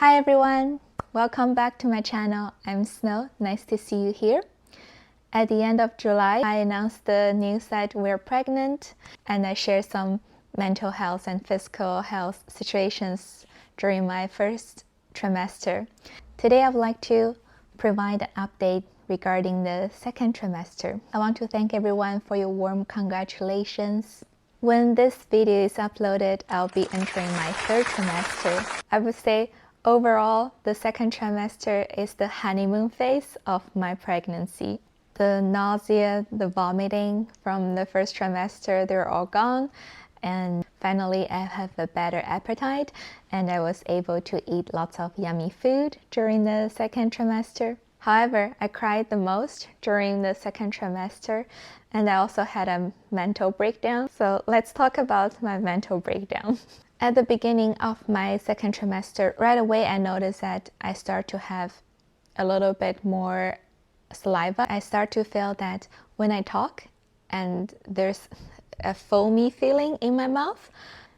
Hi everyone! Welcome back to my channel. I'm Snow. Nice to see you here. At the end of July, I announced the news that we're pregnant, and I shared some mental health and physical health situations during my first trimester. Today I would like to provide an update regarding the second trimester. I want to thank everyone for your warm congratulations. When this video is uploaded, I'll be entering my third trimester. I would say overall, the second trimester is the honeymoon phase of my pregnancy. The nausea, the vomiting from the first trimester, they're all gone. And finally, I have a better appetite and I was able to eat lots of yummy food during the second trimester. However, I cried the most during the second trimester and I also had a mental breakdown. So let's talk about my mental breakdown. At the beginning of my second trimester, right away I noticed that I start to have a little bit more saliva. I start to feel that when I talk and there's a foamy feeling in my mouth.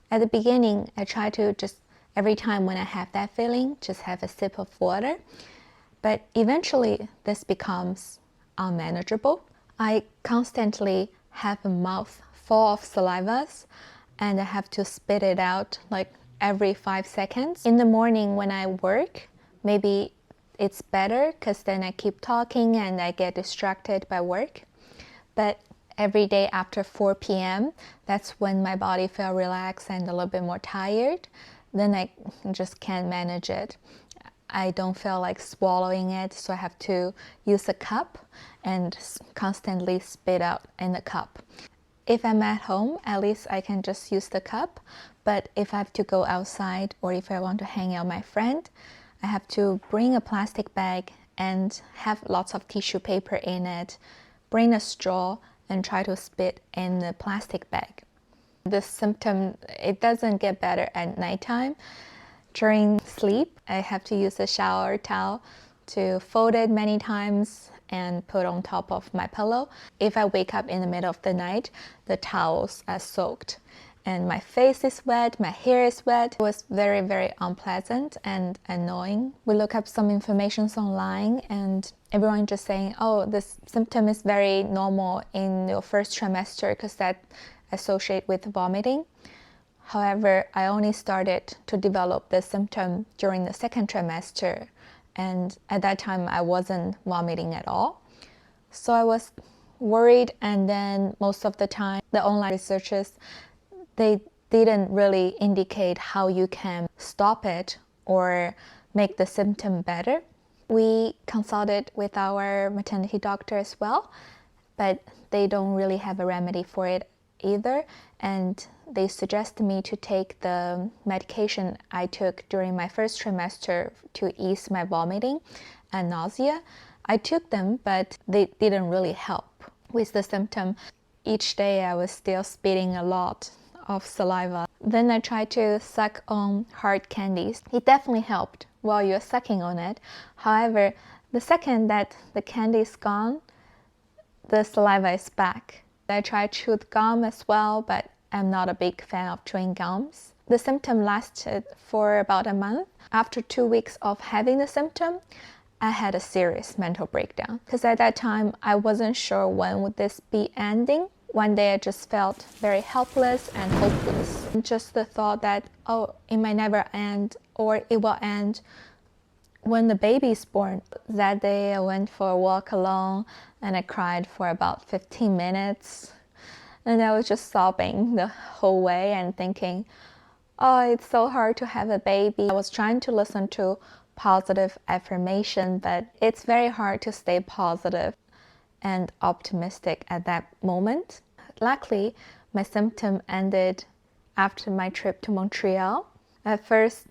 At the beginning, I try to just every time when I have that feeling, just have a sip of water. But eventually this becomes unmanageable. I constantly have a mouth full of salivas and I have to spit it out like every 5 seconds. In the morning when I work, maybe it's better because then I keep talking and I get distracted by work. But every day after 4 p.m., that's when my body feels relaxed and a little bit more tired. Then I just can't manage it. I don't feel like swallowing it, so I have to use a cup and constantly spit out in the cup. If I'm at home, at least I can just use the cup. But if I have to go outside or if I want to hang out with my friend, I have to bring a plastic bag and have lots of tissue paper in it, bring a straw and try to spit in the plastic bag. This symptom, it doesn't get better at nighttime. During sleep, I have to use a shower towel to fold it many times and put on top of my pillow. If I wake up in the middle of the night, the towels are soaked and my face is wet, my hair is wet. It was very, very unpleasant and annoying. We look up some information online and everyone just saying, oh, this symptom is very normal in your first trimester because that associate with vomiting. However, I only started to develop this symptom during the second trimester. And at that time, I wasn't vomiting at all. So I was worried, and then most of the time, the online researchers, they didn't really indicate how you can stop it or make the symptom better. We consulted with our maternity doctor as well, but they don't really have a remedy for it either. And they suggested me to take the medication I took during my first trimester to ease my vomiting and nausea. I took them, but they didn't really help with the symptom. Each day I was still spitting a lot of saliva. Then I tried to suck on hard candies. It definitely helped while you're sucking on it. However, the second that the candy is gone, the saliva is back. I tried chewed gum as well, but I'm not a big fan of chewing gums. The symptom lasted for about a month. After 2 weeks of having the symptom, I had a serious mental breakdown because at that time I wasn't sure when would this be ending. One day I just felt very helpless and hopeless. Just the thought that, oh, it might never end or it will end when the baby is born. That day I went for a walk alone and I cried for about 15 minutes. And I was just sobbing the whole way and thinking, oh, it's so hard to have a baby. I was trying to listen to positive affirmation, but it's very hard to stay positive and optimistic at that moment. Luckily, my symptom ended after my trip to Montreal. At first,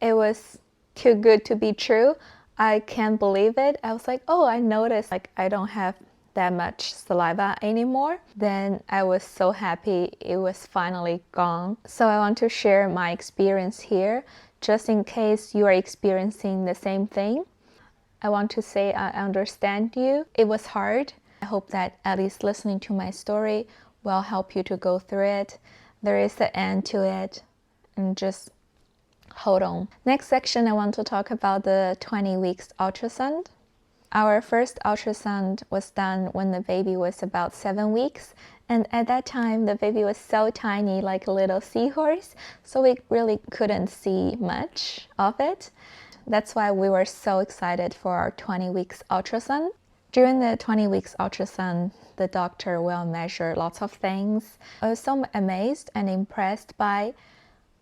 it was too good to be true. I can't believe it. I was like, oh, I noticed like I don't have that much saliva anymore. Then I was so happy it was finally gone. So I want to share my experience here just in case you are experiencing the same thing. I want to say I understand you. It was hard. I hope that at least listening to my story will help you to go through it. There is an end to it, and just hold on. Next section, I want to talk about the 20 weeks ultrasound. Our first ultrasound was done when the baby was about 7 weeks. And at that time, the baby was so tiny, like a little seahorse, so we really couldn't see much of it. That's why we were so excited for our 20 weeks ultrasound. During the 20 weeks ultrasound, the doctor will measure lots of things. I was so amazed and impressed by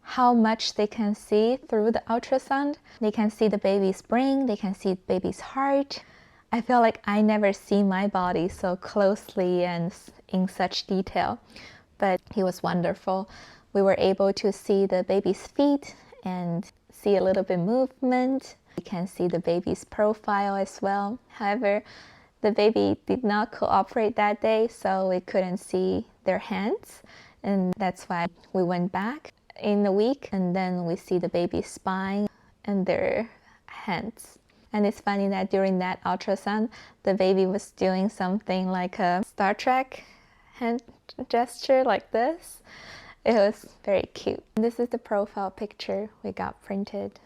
how much they can see through the ultrasound. They can see the baby's brain, they can see the baby's heart. I feel like I never see my body so closely and in such detail, but it was wonderful. We were able to see the baby's feet and see a little bit movement. You can see the baby's profile as well. However, the baby did not cooperate that day, so we couldn't see their hands, and that's why we went back in a week, and then we see the baby's spine and their hands. And it's funny that during that ultrasound, the baby was doing something like a Star Trek hand gesture like this. It was very cute. This is the profile picture we got printed.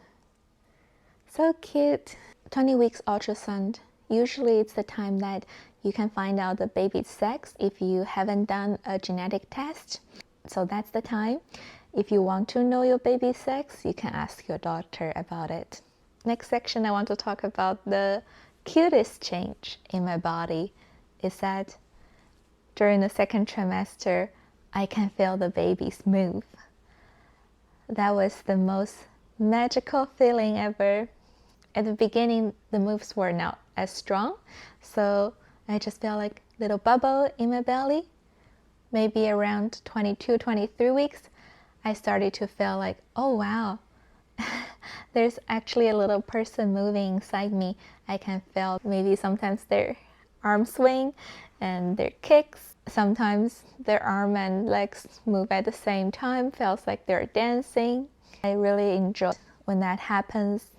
So cute. 20 weeks ultrasound. Usually it's the time that you can find out the baby's sex if you haven't done a genetic test. So that's the time. If you want to know your baby's sex, you can ask your doctor about it. Next section, I want to talk about the cutest change in my body is that during the second trimester, I can feel the babies move. That was the most magical feeling ever. At the beginning, the moves were not as strong, so I just felt like a little bubble in my belly. Maybe around 22, 23 weeks, I started to feel like, oh wow, there's actually a little person moving inside me. I can feel maybe sometimes their arm swing and their kicks. Sometimes their arm and legs move at the same time. Feels like they're dancing. I really enjoy when that happens.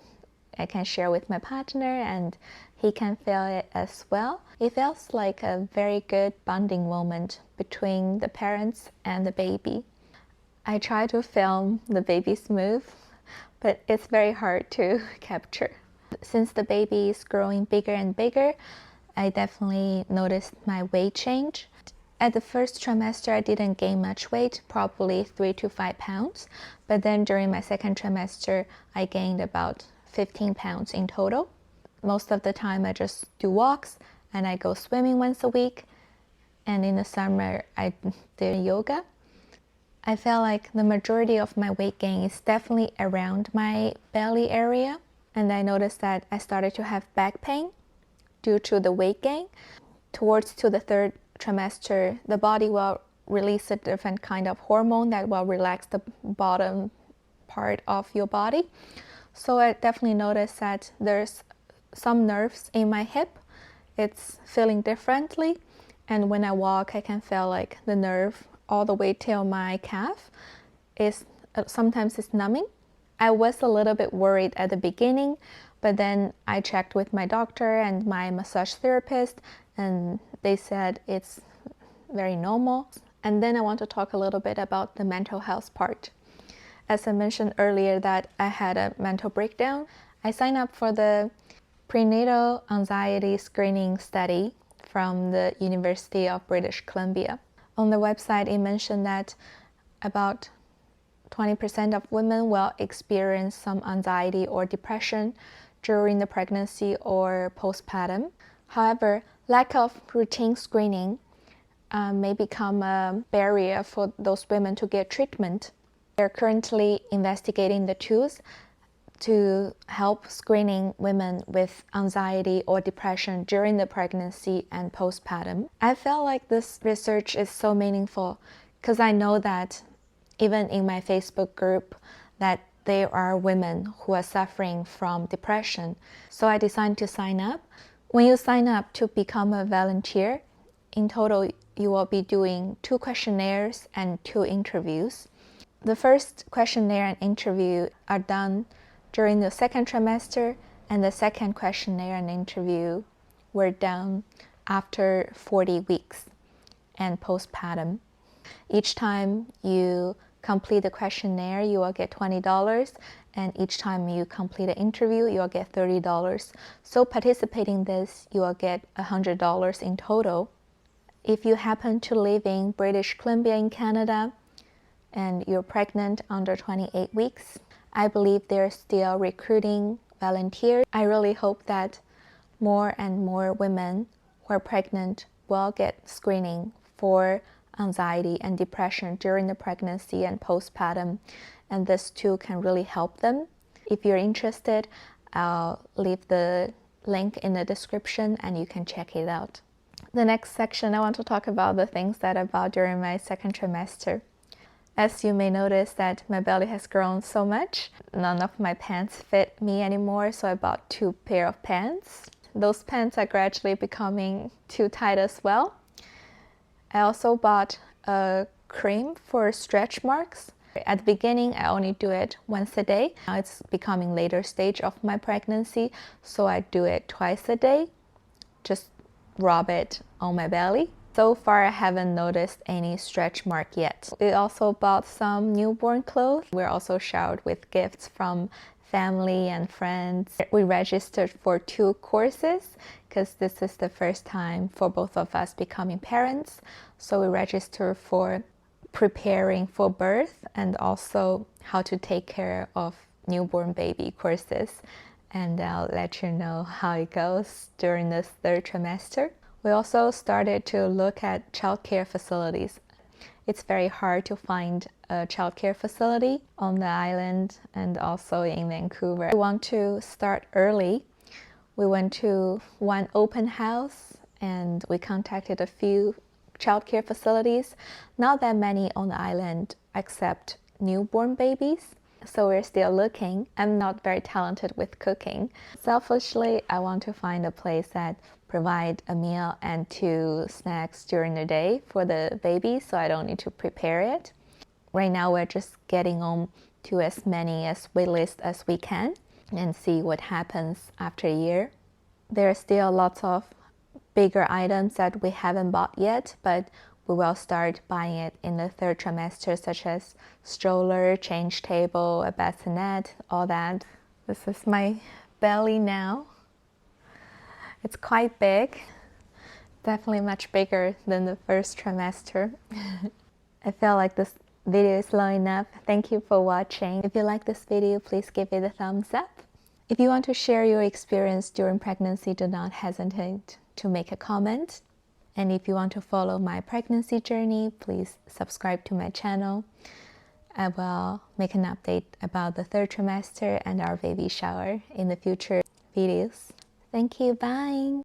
I can share with my partner and he can feel it as well. It feels like a very good bonding moment between the parents and the baby. I try to film the baby's move, but it's very hard to capture. Since the baby is growing bigger and bigger, I definitely noticed my weight change. At the first trimester, I didn't gain much weight, probably 3 to 5 pounds. But then during my second trimester, I gained about 15 pounds in total. Most of the time, I just do walks and I go swimming once a week. And in the summer, I do yoga. I felt like the majority of my weight gain is definitely around my belly area. And I noticed that I started to have back pain due to the weight gain. Towards to the third trimester, the body will release a different kind of hormone that will relax the bottom part of your body. So I definitely noticed that there's some nerves in my hip. It's feeling differently. And when I walk, I can feel like the nerve all the way till my calf is sometimes it's numbing. I was a little bit worried at the beginning, but then I checked with my doctor and my massage therapist, and they said it's very normal. And then I want to talk a little bit about the mental health part. As I mentioned earlier that I had a mental breakdown, I signed up for the Prenatal Anxiety Screening study from the University of British Columbia. On the website, it mentioned that about 20% of women will experience some anxiety or depression during the pregnancy or postpartum. However, lack of routine screening may become a barrier for those women to get treatment. They're currently investigating the tools to help screening women with anxiety or depression during the pregnancy and postpartum. I felt like this research is so meaningful because I know that even in my Facebook group that there are women who are suffering from depression. So I decided to sign up. When you sign up to become a volunteer, in total you will be doing 2 questionnaires and 2 interviews. The first questionnaire and interview are done during the second trimester, and the second questionnaire and interview were done after 40 weeks and postpartum. Each time you complete the questionnaire, you will get $20, and each time you complete an interview, you'll get $30. So participating in this, you will get $100 in total. If you happen to live in British Columbia in Canada and you're pregnant under 28 weeks, I believe they're still recruiting volunteers. I really hope that more and more women who are pregnant will get screening for anxiety and depression during the pregnancy and postpartum, and this too can really help them. If you're interested, I'll leave the link in the description and you can check it out. The next section, I want to talk about the things that I bought during my second trimester. As you may notice that my belly has grown so much, none of my pants fit me anymore, so I bought 2 pairs of pants. Those pants are gradually becoming too tight as well. I also bought a cream for stretch marks. At the beginning, I only do it once a day. Now it's becoming later stage of my pregnancy, so I do it twice a day. Just rub it on my belly. So far, I haven't noticed any stretch mark yet. We also bought some newborn clothes. We're also showered with gifts from family and friends. We registered for 2 courses because this is the first time for both of us becoming parents. So we registered for preparing for birth and also how to take care of newborn baby courses. And I'll let you know how it goes during this 3rd trimester. We also started to look at childcare facilities. It's very hard to find a childcare facility on the island and also in Vancouver. We want to start early. We went to one open house and we contacted a few childcare facilities. Not that many on the island accept newborn babies, so we're still looking. I'm not very talented with cooking. Selfishly, I want to find a place that provide a meal and 2 snacks during the day for the baby, so I don't need to prepare it. Right now, we're just getting on to as many as waitlist as we can and see what happens after a year. There are still lots of bigger items that we haven't bought yet, but we will start buying it in the 3rd trimester, such as stroller, change table, a bassinet, all that. This is my belly now. It's quite big, definitely much bigger than the 1st trimester. I feel like this video is long enough. Thank you for watching. If you like this video, please give it a thumbs up. If you want to share your experience during pregnancy, do not hesitate to make a comment. And if you want to follow my pregnancy journey, please subscribe to my channel. I will make an update about the 3rd trimester and our baby shower in the future videos. Thank you. Bye.